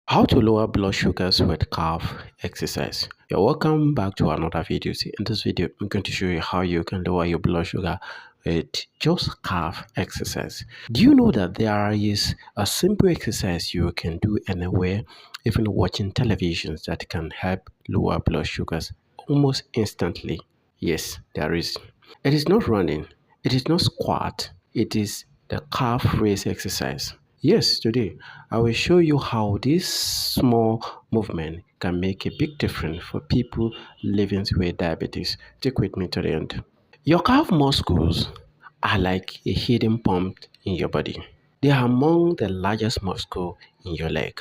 How to lower blood sugars with calf exercise. You're welcome back to another video. In this video, I'm going to show you how you can lower your blood sugar with just calf exercise. Do you know that there is a simple exercise you can do anywhere, even watching televisions, that can help lower blood sugars almost instantly? Yes, there is. It is not running, it is not squat, it is the calf raise exercise. Yes, today I will show you how this small movement can make a big difference for people living with diabetes. Stick with me to the end. Your calf muscles are like a hidden pump in your body. They are among the largest muscles in your leg,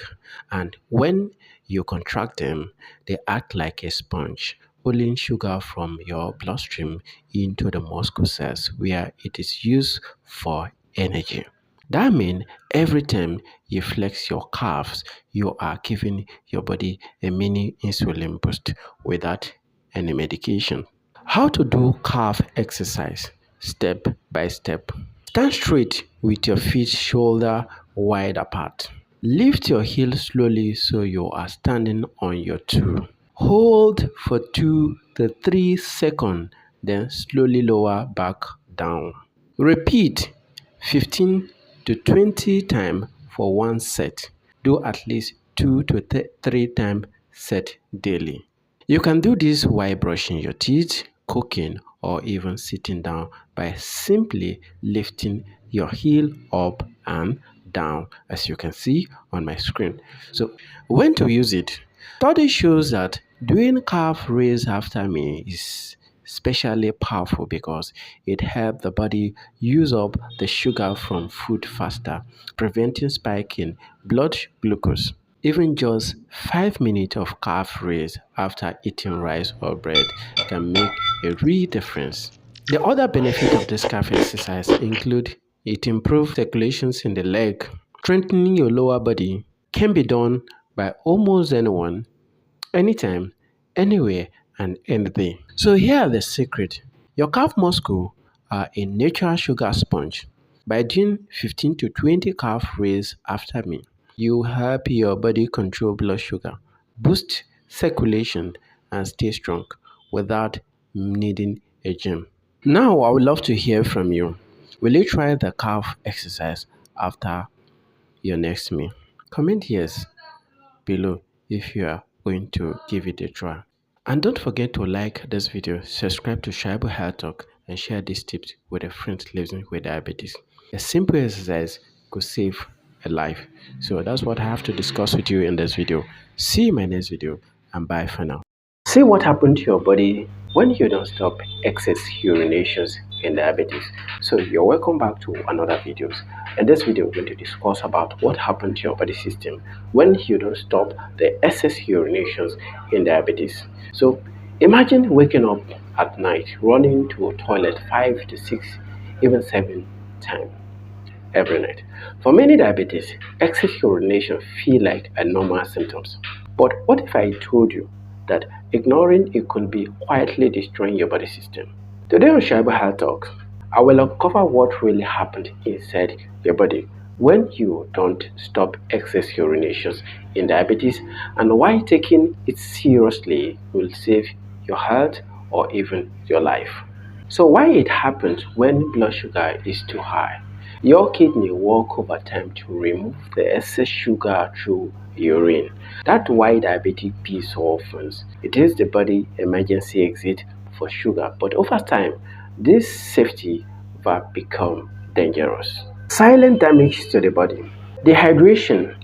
and when you contract them, they act like a sponge, pulling sugar from your bloodstream into the muscle cells where it is used for energy. That means every time you flex your calves, you are giving your body a mini insulin boost without any medication. How to do calf exercise step by step. Stand straight with your feet shoulder wide apart. Lift your heel slowly so you are standing on your toe. Hold for 2 to 3 seconds, then slowly lower back down. Repeat 15 to 20 times for one set. Do at least 2 to 3 times set daily. You can do this while brushing your teeth, cooking, or even sitting down by simply lifting your heel up and down, as you can see on my screen. So, when to use it? Study shows that doing calf raise after me is especially powerful because it helps the body use up the sugar from food faster, preventing spike in blood glucose. Even just 5 minutes of calf raise after eating rice or bread can make a real difference. The other benefit of this calf exercise include it improves circulations in the leg. Strengthening your lower body can be done by almost anyone, anytime, anywhere, and anything. So here are the secret. Your calf muscle are a natural sugar sponge. By doing 15 to 20 calf raise after me, you help your body control blood sugar, boost circulation, and stay strong without needing a gym. Now I would love to hear from you. Will you try the calf exercise after your next meal? Comment yes below if you are going to give it a try. And don't forget to like this video, subscribe to Shuaibu HealthTalks, and share these tips with a friend living with diabetes. A simple exercise could save a life. So that's what I have to discuss with you in this video. See you in my next video, and bye for now. See what happened to your body when you don't stop excess urinations in diabetes. So you're welcome back to another videos. In this video, we're going to discuss about what happened to your body system when you don't stop the excess urinations in diabetes. So imagine waking up at night running to a toilet 5 to 6, even 7 times every night. For many diabetes, excess urination feel like a normal symptoms. But what if I told you that ignoring it could be quietly destroying your body system? Today on Shuaibu HealthTalks, I will uncover what really happened inside your body when you don't stop excess urinations in diabetes, and why taking it seriously will save your health or even your life. So why it happens when blood sugar is too high? Your kidney work over time to remove the excess sugar through urine. That's why diabetic pee so often. It is the body emergency exit for sugar, but over time, this safety valve become dangerous. Silent damage to the body. Dehydration,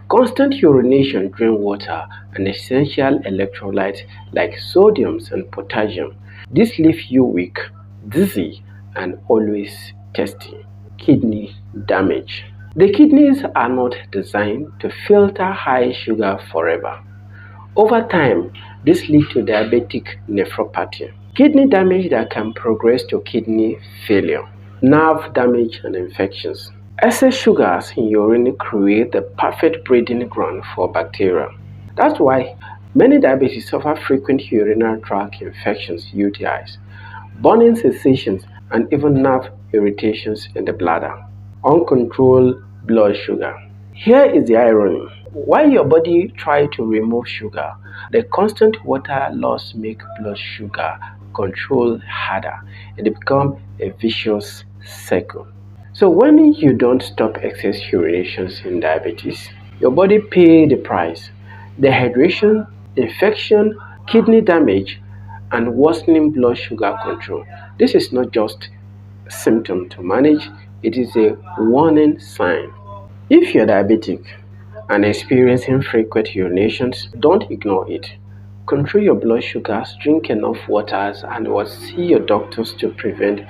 constant urination drain water and essential electrolytes like sodium and potassium. This leaves you weak, dizzy, and always thirsty. Kidney damage. The kidneys are not designed to filter high sugar forever. Over time, this leads to diabetic nephropathy, kidney damage that can progress to kidney failure, nerve damage, and infections. Excess sugars in urine create the perfect breeding ground for bacteria. That's why many diabetics suffer frequent urinary tract infections, UTIs, burning sensations, and even nerve irritations in the bladder. Uncontrolled blood sugar. Here is the irony. while your body try to remove sugar, the constant water loss make blood sugar control harder. It become a vicious cycle. So when you don't stop excess urinations in diabetes, your body pay the price. Dehydration, infection, kidney damage, and worsening blood sugar control. This is not just a symptom to manage, it is a warning sign. If you're diabetic and experiencing frequent urinations, don't ignore it. Control your blood sugars, drink enough waters, and see your doctors to prevent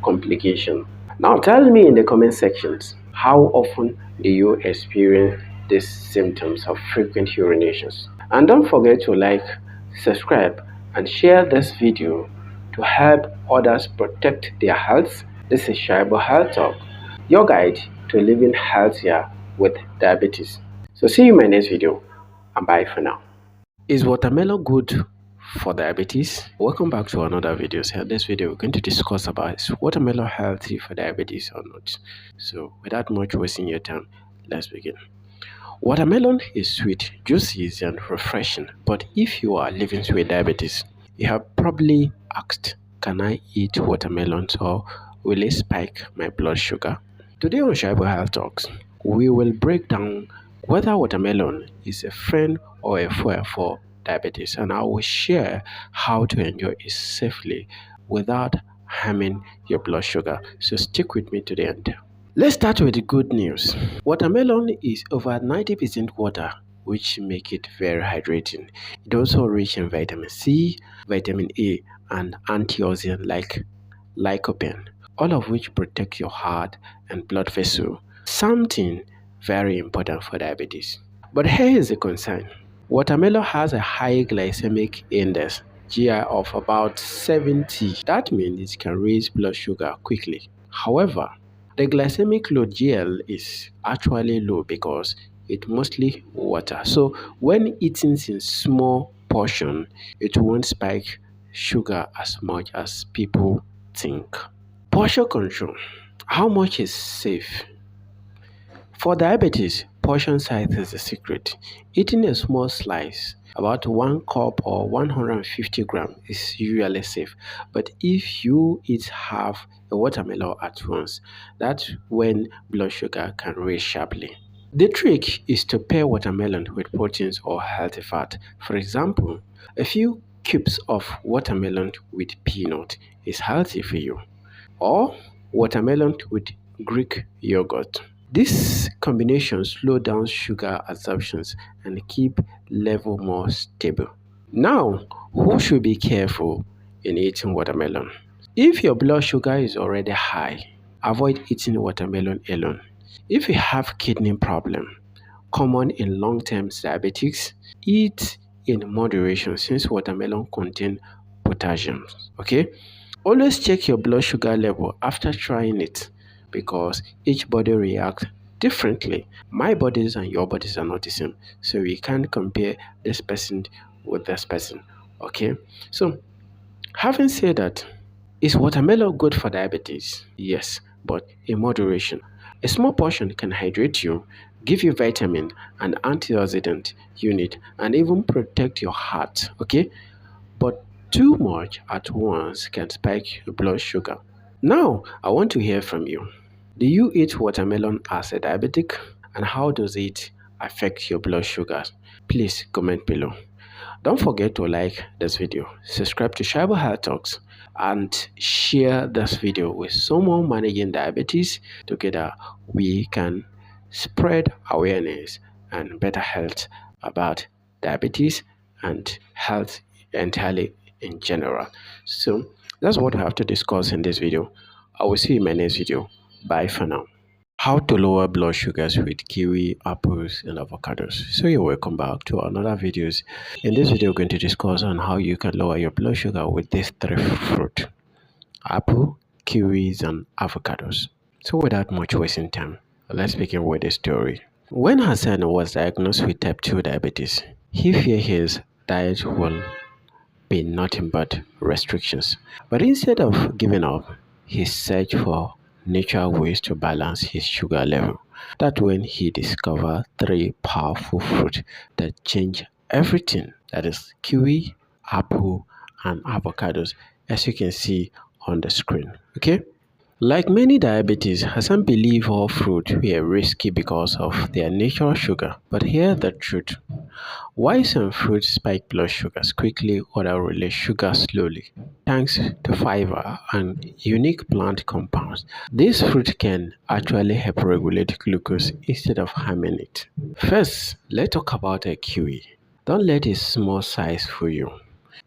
complications. Now tell me in the comment sections, how often do you experience these symptoms of frequent urinations? And don't forget to like, subscribe, and share this video to help others protect their health. This is Shuaibu Health Talk, your guide to living healthier with diabetes. So see you in my next video, and bye for now. Is watermelon good for diabetes? Welcome back to another video. So in this video we're going to discuss about is watermelon healthy for diabetes or not. So without much wasting your time, let's begin. Watermelon is sweet, juicy, and refreshing, but if you are living with diabetes, you have probably asked, can I eat watermelons or will it spike my blood sugar? Today on Shuaibu Health Talks, we will break down whether watermelon is a friend or a foe for diabetes, and I will share how to enjoy it safely without harming your blood sugar. So stick with me to the end. Let's start with the good news. Watermelon is over 90% water, which make it very hydrating. It also rich in vitamin C, vitamin A, and antioxidants like lycopene, all of which protect your heart and blood vessel, something very important for diabetes. But here is the concern. Watermelon has a high glycemic index, GI of about 70. That means it can raise blood sugar quickly. However, the glycemic load GL is actually low because it's mostly water. So when eaten in small portion, it won't spike sugar as much as people think. Portion control. How much is safe? For diabetes, portion size is the secret. Eating a small slice, about 1 cup or 150 grams, is usually safe. But if you eat half a watermelon at once, that's when blood sugar can rise sharply. The trick is to pair watermelon with proteins or healthy fat. For example, a few cubes of watermelon with peanut is healthy for you, or watermelon with Greek yogurt. This combination slows down sugar absorptions and keep level more stable. Now, who should be careful in eating watermelon? If your blood sugar is already high, avoid eating watermelon alone. If you have kidney problem, common in long-term diabetics, eat in moderation since watermelon contain potassium. Okay? Always check your blood sugar level after trying it because each body reacts differently. My bodies and your bodies are not the same, so we can't compare this person with this person. Okay, so having said that, is watermelon good for diabetes? Yes, but in moderation. A small portion can hydrate you, give you vitamin and antioxidant you need, and even protect your heart. Okay, but too much at once can spike your blood sugar. Now, I want to hear from you. Do you eat watermelon as a diabetic? And how does it affect your blood sugars? Please comment below. Don't forget to like this video, subscribe to Shuaibu Health Talks, and share this video with someone managing diabetes. Together, we can spread awareness and better health about diabetes and health entirely in general. So that's what I have to discuss in this video. I will see you in my next video. Bye for now. How to lower blood sugars with kiwi, apples, and avocados. So you're welcome back to another videos. In this video, we're going to discuss on how you can lower your blood sugar with these three fruit: apple, kiwis, and avocados. So without much wasting time, let's begin with the story. When Hassan was diagnosed with type 2 diabetes, he feared his diet will be nothing but restrictions. But instead of giving up, he searched for natural ways to balance his sugar level. That's when he discovered three powerful fruits that change everything. That is kiwi, apple, and avocados, as you can see on the screen. Okay? Like many diabetes, Hassan believed all fruit were risky because of their natural sugar. But here's the truth. Why some fruits spike blood sugars quickly, others release sugar slowly? Thanks to fiber and unique plant compounds, this fruit can actually help regulate glucose instead of harming it. First, let's talk about a kiwi. Don't let its small size fool you.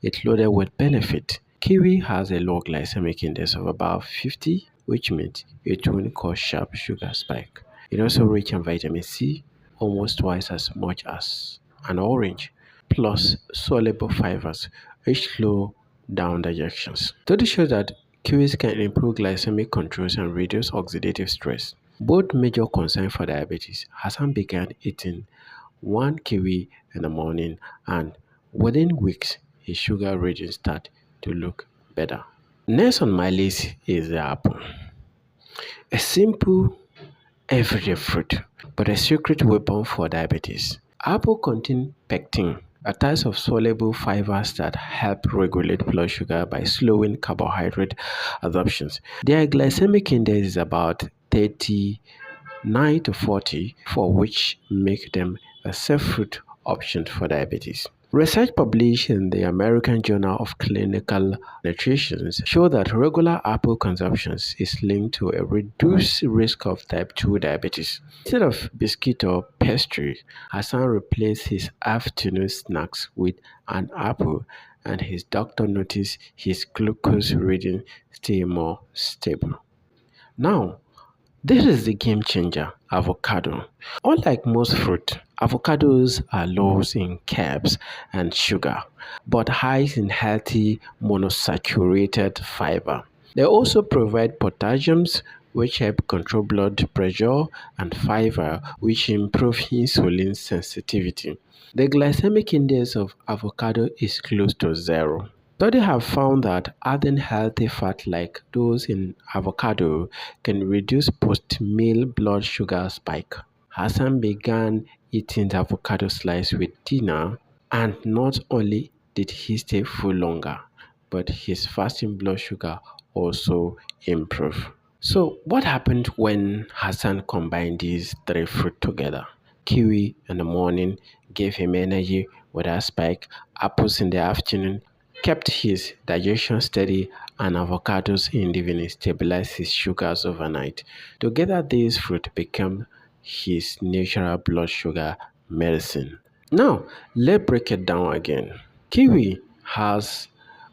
It's loaded with benefit. Kiwi has a low glycemic index of about 50, which means it won't cause sharp sugar spike. It also rich in vitamin C, almost twice as much as an orange, plus soluble fibers, which slow down digestions. Studies show that kiwis can improve glycemic controls and reduce oxidative stress. Both major concerns for diabetes. Hassan began eating one kiwi in the morning, and within weeks, his sugar readings start to look better. Next on my list is the apple. A simple, everyday fruit, but a secret weapon for diabetes. Apple contain pectin, a type of soluble fibers that help regulate blood sugar by slowing carbohydrate absorption. Their glycemic index is about 39 to 40, for which make them a safe fruit option for diabetes. Research published in the American Journal of Clinical Nutrition show that regular apple consumption is linked to a reduced risk of type 2 diabetes. Instead of biscuit or pastry, Hassan replaced his afternoon snacks with an apple, and his doctor noticed his glucose reading stay more stable. Now, this is the game changer, avocado. Unlike most fruit, avocados are low in carbs and sugar, but high in healthy monosaturated fiber. They also provide potassiums, which help control blood pressure, and fiber, which improve insulin sensitivity. The glycemic index of avocado is close to zero. Studies have found that adding healthy fat like those in avocado can reduce post-meal blood sugar spike. Hassan began eating the avocado slice with dinner, and not only did he stay full longer, but his fasting blood sugar also improved. So, what happened when Hassan combined these three fruits together? Kiwi in the morning gave him energy without spike, apples in the afternoon kept his digestion steady, and avocados in the evening stabilized his sugars overnight. Together, these fruits became his natural blood sugar medicine. Now, let's break it down again. Kiwi has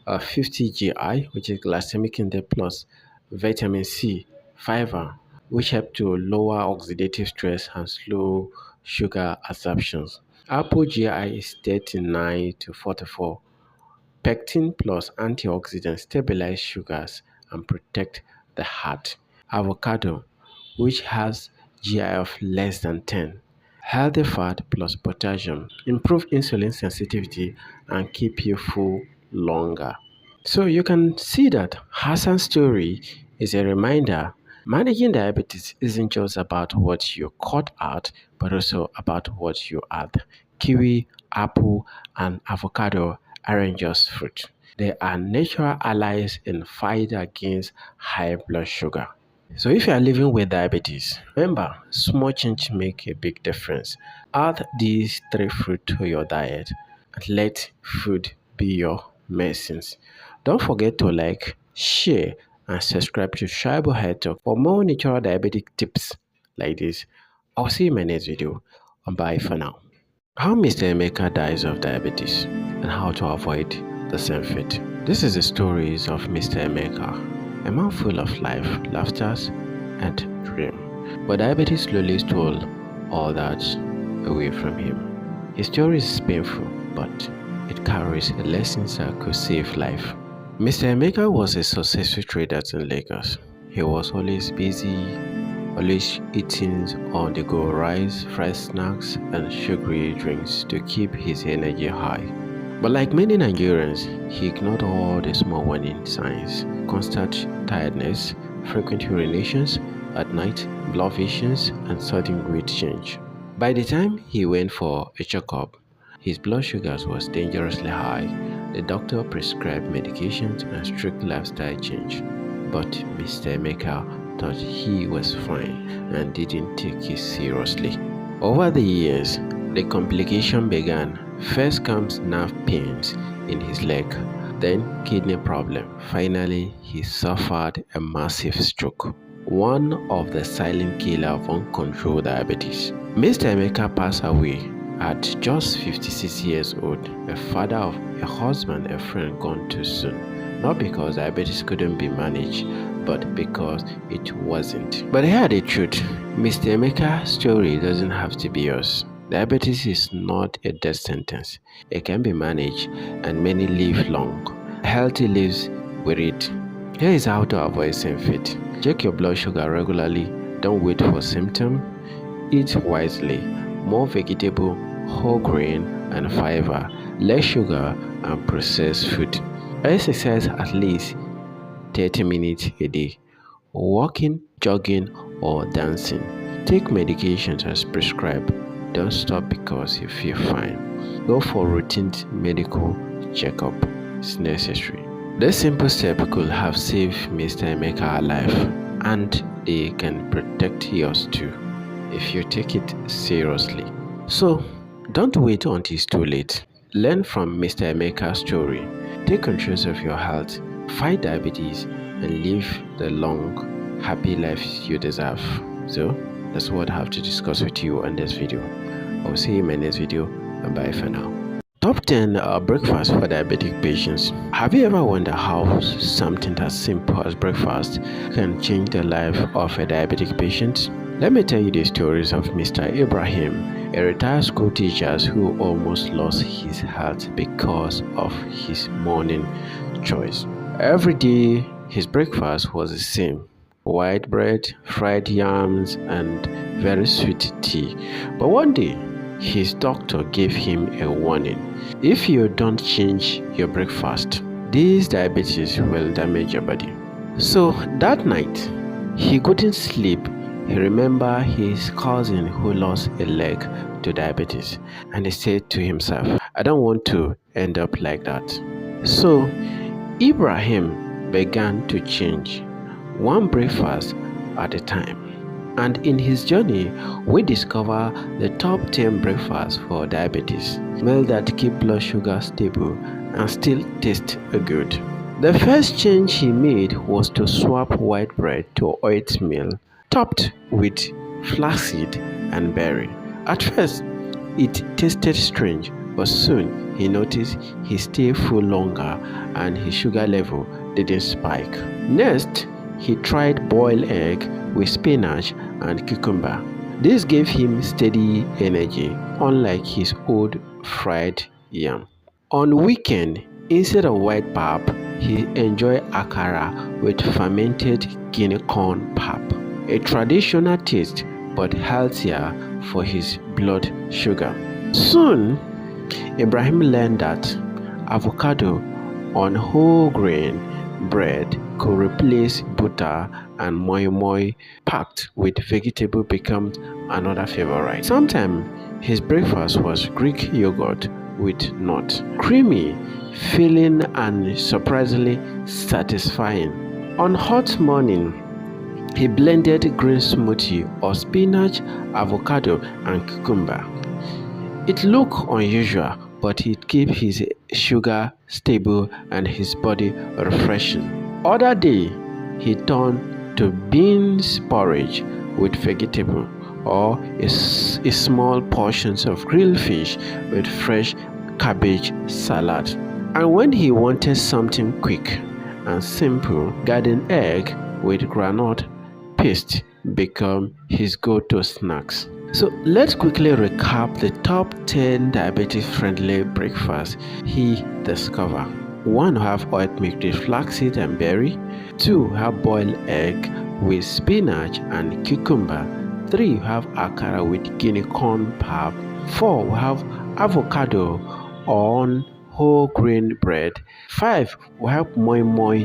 a 50 GI, which is glycemic index plus vitamin C, fiber, which help to lower oxidative stress and slow sugar absorptions. Apple GI is 39 to 44. Pectin plus antioxidants stabilize sugars and protect the heart. Avocado, which has GI of less than 10. Healthy fat plus potassium improve insulin sensitivity and keep you full longer. So you can see that Hassan's story is a reminder managing diabetes isn't just about what you cut out, but also about what you add. Kiwi, apple, and avocado aren't just fruit. They are natural allies in fight against high blood sugar. So if you are living with diabetes, remember, small change make a big difference. Add these three fruits to your diet and let food be your medicines. Don't forget to like, share, and subscribe to Shuaibu HealthTalks for more natural diabetic tips like this. I'll see you in my next video. Bye for now. How Mr. Emeka dies of diabetes and how to avoid the same fate. This is the stories of Mr. Emeka, a man full of life, laughter, and dream. But diabetes slowly stole all that away from him. His story is painful, but it carries lessons that could save life. Mr. Emeka was a successful trader in Lagos. He was always busy, always eating on-the-go rice, fried snacks, and sugary drinks to keep his energy high. But like many Nigerians, he ignored all the small warning signs: constant tiredness, frequent urinations at night, blood visions, and sudden weight change. By the time he went for a checkup, his blood sugars was dangerously high. The doctor prescribed medications and strict lifestyle change. But Mr. Emeka thought he was fine and didn't take it seriously. Over the years, the complication began. First comes nerve pains in his leg, then kidney problem. Finally, he suffered a massive stroke, one of the silent killer of uncontrolled diabetes. Mr. Emeka passed away at just 56 years old, a father of a husband, a friend gone too soon. Not because diabetes couldn't be managed, but because it wasn't. But hear the truth, Mr. Emeka's story doesn't have to be yours. Diabetes is not a death sentence. It can be managed and many live long. Healthy lives with it. Here is how to avoid same fate. Check your blood sugar regularly. Don't wait for symptoms. Eat wisely. More vegetable, whole grain, and fiber. Less sugar and processed food. Exercise at least 30 minutes a day. Walking, jogging, or dancing. Take medications as prescribed. Don't stop because you feel fine. Go for routine medical checkup. It's necessary. This simple step could have saved Mr. Emeka alive, and they can protect yours too if you take it seriously. So, don't wait until it's too late. Learn from Mr. Emeka's story. Take control of your health, fight diabetes, and live the long, happy life you deserve. So, that's what I have to discuss with you on this video. I'll see you in my next video, and bye for now. Top 10 breakfast for diabetic patients. Have you ever wondered how something as simple as breakfast can change the life of a diabetic patient? Let me tell you the stories of Mr. Ibrahim, a retired school teacher who almost lost his health because of his morning choice. Every day, his breakfast was the same: white bread, fried yams, and very sweet tea. But one day, his doctor gave him a warning. If you don't change your breakfast, this diabetes will damage your body. So that night, he couldn't sleep. He remembered his cousin who lost a leg to diabetes, and he said to himself, I don't want to end up like that. So Ibrahim began to change, one breakfast at a time. And in his journey, we discover the top 10 breakfasts for diabetes, meals that keep blood sugar stable and still taste good. The first change he made was to swap white bread to oatmeal, topped with flaxseed and berry. At first, it tasted strange, but soon he noticed he stayed full longer and his sugar level didn't spike. Next, he tried boiled egg with spinach and cucumber. This gave him steady energy, unlike his old fried yam. On weekend, instead of white pap, he enjoyed akara with fermented guinea corn pap, a traditional taste but healthier for his blood sugar. Soon, Ibrahim learned that avocado on whole grain bread could replace butter, and moi moi packed with vegetable became another favorite. Sometimes his breakfast was Greek yogurt with nuts, creamy, filling, and surprisingly satisfying. On hot morning, he blended green smoothie or spinach, avocado, and cucumber. It looked unusual, but it kept his sugar stable and his body refreshing. Other day, he turned to beans porridge with vegetable or a small portions of grilled fish with fresh cabbage salad. And when he wanted something quick and simple, garden egg with granite paste became his go-to snacks. So let's quickly recap the top 10 diabetes-friendly breakfasts he discovered. 1. Have oatmeal with flaxseed and berry. 2. Have boiled egg with spinach and cucumber. 3. Have akara with guinea corn pap. 4. Have avocado on whole grain bread. 5. We have moi moi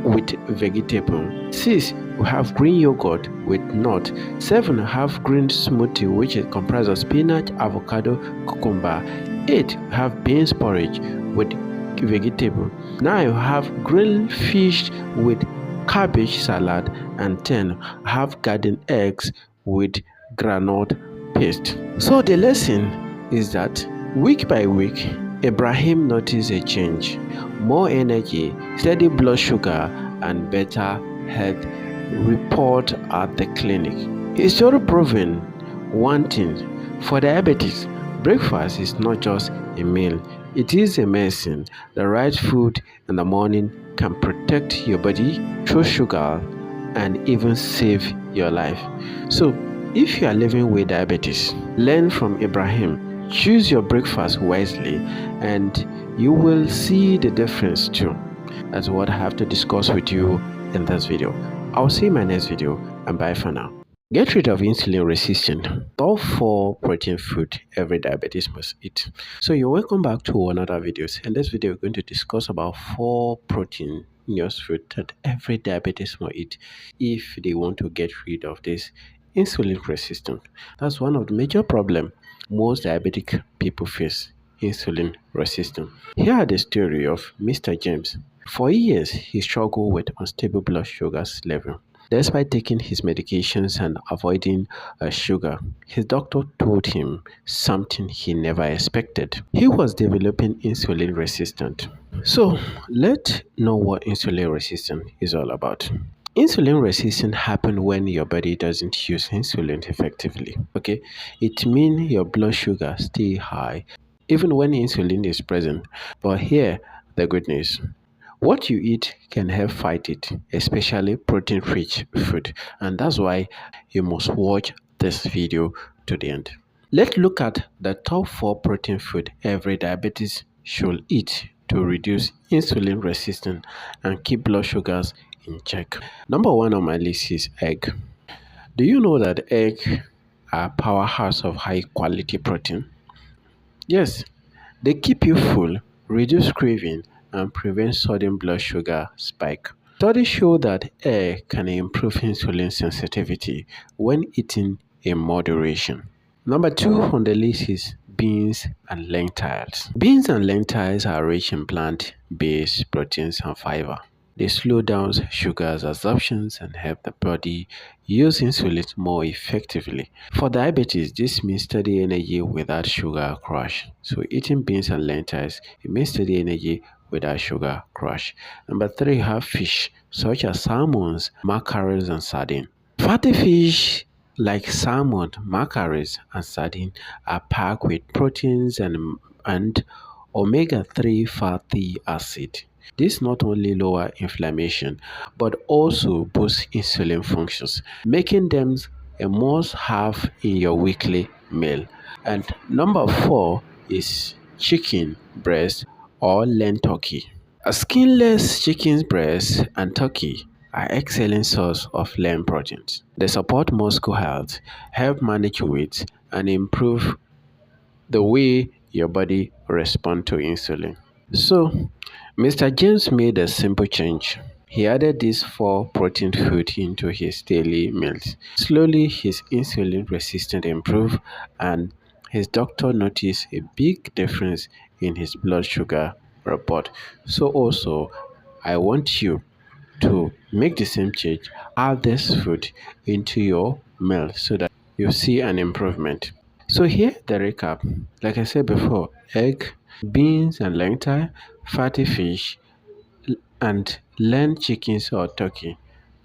with vegetable. 6. We have green yogurt with nut. 7. We have green smoothie, which is comprised of spinach, avocado, cucumber. 8. We have beans porridge with vegetable. 9. We have grilled fish with cabbage salad. And 10. We have garden eggs with granite paste. So the lesson is that week by week, Ibrahim noticed a change: more energy, steady blood sugar, and better health report at the clinic. It's sort proven one thing: for diabetes, breakfast is not just a meal, it is a medicine. The right food in the morning can protect your body through sugar and even save your life. So, if you are living with diabetes, learn from Ibrahim. Choose your breakfast wisely and you will see the difference too. That's what I have to discuss with you in this video. I'll see you in my next video and bye for now. Get rid of insulin resistance. Top 4 protein food every diabetes must eat. So you're welcome back to another video. In this video, we're going to discuss about 4 proteinous food that every diabetes must eat if they want to get rid of this insulin resistance. That's one of the major problems most diabetic people face: insulin resistance. Here are the story of Mr. James. For years, he struggled with unstable blood sugar level. Despite taking his medications and avoiding sugar, his doctor told him something he never expected. He was developing insulin resistance. So, let's know what insulin resistance is all about. Insulin resistance happens when your body doesn't use insulin effectively. Okay, it means your blood sugar stay high even when insulin is present. But here, the good news: what you eat can help fight it, especially protein-rich food. And that's why you must watch this video to the end. Let's look at the top 4 protein food every diabetes should eat to reduce insulin resistance and keep blood sugars in check. Number 1 on my list is egg. Do you know that eggs are a powerhouse of high quality protein? Yes, they keep you full, reduce craving, and prevent sudden blood sugar spike. Studies show that egg can improve insulin sensitivity when eaten in moderation. Number 2 on the list is beans and lentils. Beans and lentils are rich in plant-based proteins and fiber. They slow down sugar's absorption and help the body use insulin more effectively. For diabetes, this means steady energy without sugar crash. So eating beans and lentils, it means steady energy without sugar crash. Number 3, you have fish such as salmons, mackerels, and sardine. Fatty fish like salmon, mackerels, and sardine are packed with proteins and omega-3 fatty acid. This not only lower inflammation but also boosts insulin functions, making them a must-have in your weekly meal. And number 4 is chicken breast or lean turkey. A skinless chicken breast and turkey are excellent source of lean proteins. They support muscle health, help manage weight, and improve the way your body responds to insulin. So, Mr. James made a simple change. He added these 4 protein foods into his daily meals. Slowly, his insulin resistance improved, and his doctor noticed a big difference in his blood sugar report. So, also, I want you to make the same change. Add this food into your meal so that you see an improvement. So here the recap. Like I said before, egg, beans and lentil, fatty fish, and lean chickens or turkey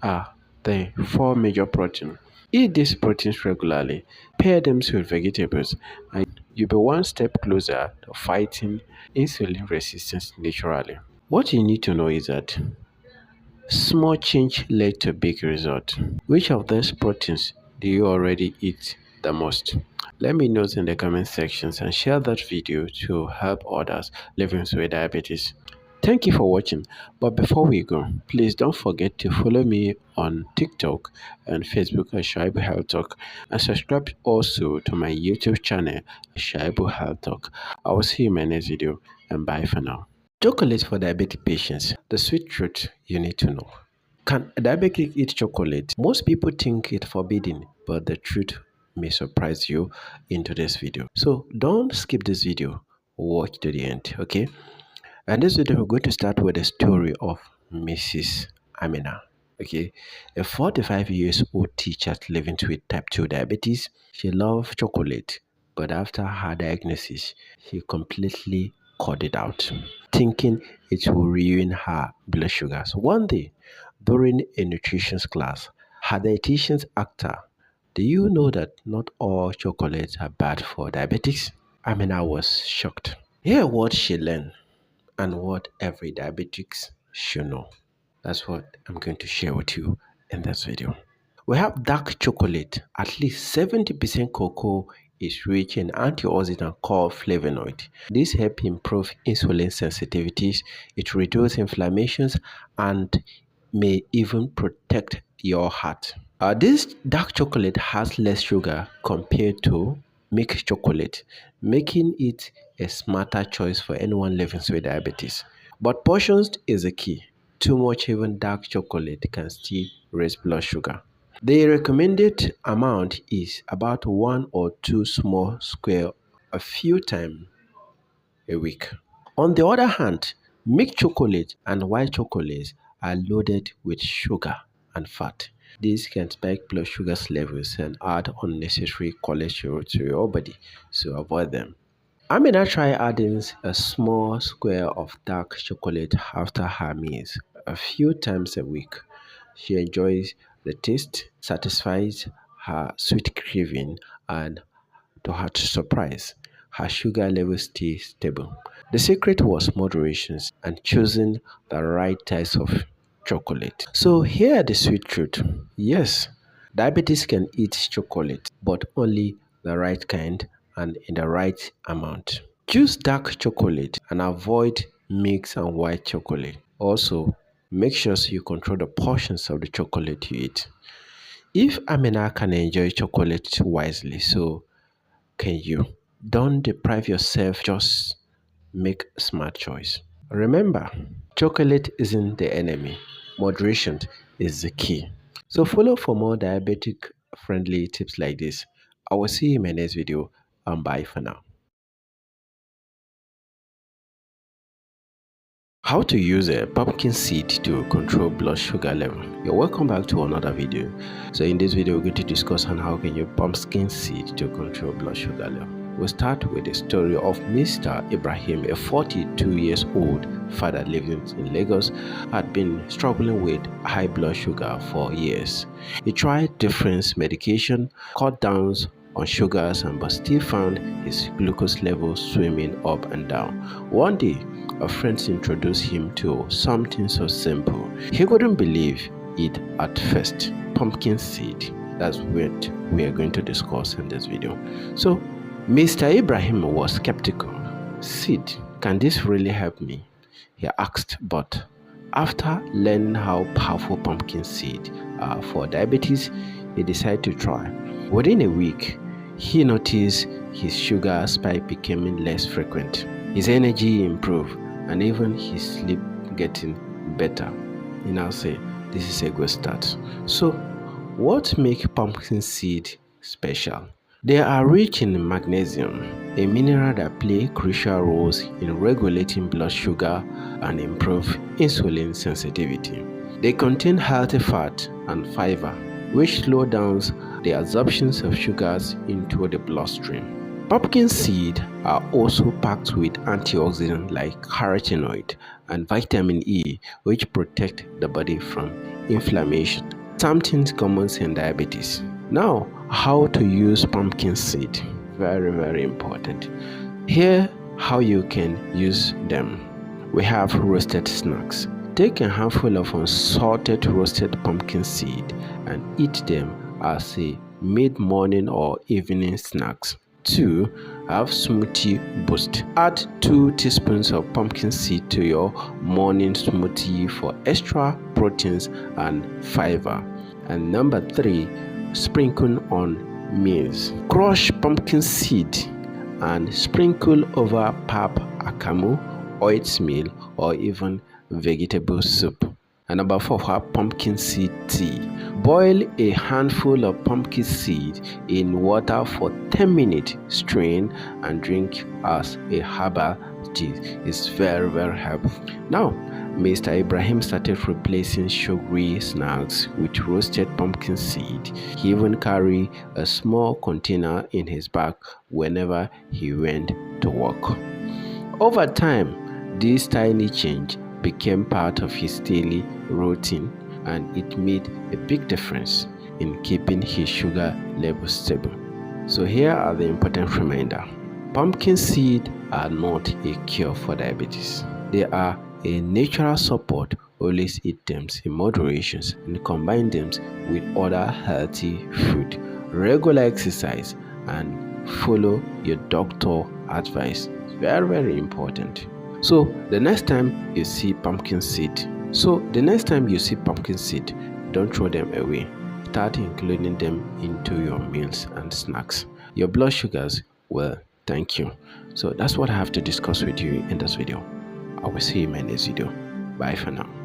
are the 4 major proteins. Eat these proteins regularly, pair them with vegetables, and you'll be one step closer to fighting insulin resistance naturally. What you need to know is that small change led to big result. Which of these proteins do you already eat the most? Let me know in the comment sections and share that video to help others living with diabetes. Thank you for watching, but before we go, please don't forget to follow me on TikTok and Facebook at Shuaibu HealthTalks, and subscribe also to my YouTube channel, Shuaibu HealthTalks. I will see you in my next video, and bye for now. Chocolate for diabetic patients. The sweet truth you need to know. Can a diabetic eat chocolate? Most people think it's forbidden, but the truth may surprise you in today's video. So don't skip this video. Watch to the end, okay? And this video, we're going to start with the story of Mrs. Amina. Okay, a 45 years old teacher living with type 2 diabetes. She loved chocolate, but after her diagnosis, she completely cut it out, thinking it will ruin her blood sugars. One day, during a nutrition class, her dietitian asked her, "Do you know that not all chocolates are bad for diabetics?" Amina was shocked. Here what she learned and what every diabetic should know. That's what I'm going to share with you in this video. We have dark chocolate. At least 70% cocoa is rich in antioxidant called flavonoid. This helps improve insulin sensitivities. It reduces inflammations and may even protect your heart. This dark chocolate has less sugar compared to milk chocolate, making it a smarter choice for anyone living with diabetes. But portions is the key. Too much even dark chocolate can still raise blood sugar. The recommended amount is about 1 or 2 small squares a few times a week. On the other hand, milk chocolate and white chocolates are loaded with sugar and fat. These can spike blood sugar levels and add unnecessary cholesterol to your body, so avoid them. Amina tried adding a small square of dark chocolate after her meals a few times a week. She enjoys the taste, satisfies her sweet craving, and to her surprise, her sugar levels stay stable. The secret was moderation and choosing the right types of chocolate. So here are the sweet truth. Yes, diabetes can eat chocolate, but only the right kind and in the right amount. Choose dark chocolate and avoid mixed and white chocolate. Also, make sure you control the portions of the chocolate you eat. If Amina can enjoy chocolate wisely, so can you. Don't deprive yourself, just make a smart choice. Remember, chocolate isn't the enemy. Moderation is the key. So follow for more diabetic friendly tips like this. I will see you in my next video and bye for now. How to use a pumpkin seed to control blood sugar level. You're welcome back to another video. So in this video, we're going to discuss on how can you pumpkin seed to control blood sugar level. We'll start with the story of Mr. Ibrahim, a 42 years old father living in Lagos, had been struggling with high blood sugar for years. He tried different medication, cut down on sugars, but still found his glucose levels swimming up and down. One day, a friend introduced him to something so simple. He couldn't believe it at first. Pumpkin seed. That's what we are going to discuss in this video. So, Mr. Ibrahim was skeptical. Seed, can this really help me? He asked, but after learning how powerful pumpkin seed are for diabetes, he decided to try. Within a week, he noticed his sugar spike becoming less frequent. His energy improved and even his sleep getting better. He now say, this is a good start. So, what makes pumpkin seed special? They are rich in magnesium, a mineral that plays crucial roles in regulating blood sugar and improve insulin sensitivity. They contain healthy fat and fiber, which slow down the absorption of sugars into the bloodstream. Pumpkin seeds are also packed with antioxidants like carotenoid and vitamin E, which protect the body from inflammation, something common in diabetes. Now, how to use pumpkin seed. Very important. Here, how you can use them. We have roasted snacks. Take a handful of unsalted roasted pumpkin seed and eat them as a mid-morning or evening snacks. 2. Have smoothie boost. Add 2 teaspoons of pumpkin seed to your morning smoothie for extra proteins and fiber. And number 3, sprinkle on meals. Crush pumpkin seed and sprinkle over pap akamu oatmeal, or even vegetable soup. And number 4, have pumpkin seed tea. Boil a handful of pumpkin seed in water for 10 minutes, strain and drink as a herbal tea. It's very, very helpful. Now, Mr. Ibrahim started replacing sugary snacks with roasted pumpkin seed. He even carried a small container in his bag whenever he went to work. Over time, this tiny change became part of his daily routine, and it made a big difference in keeping his sugar levels stable. So here are the important reminders. Pumpkin seeds are not a cure for diabetes. They are a natural support. Always eat them in moderation and combine them with other healthy food. Regular exercise and follow your doctor advice. It's very, very important. So the next time you see pumpkin seed, don't throw them away. Start including them into your meals and snacks. Your blood sugars will thank you. So that's what I have to discuss with you in this video. I will see you in my next video. Bye for now.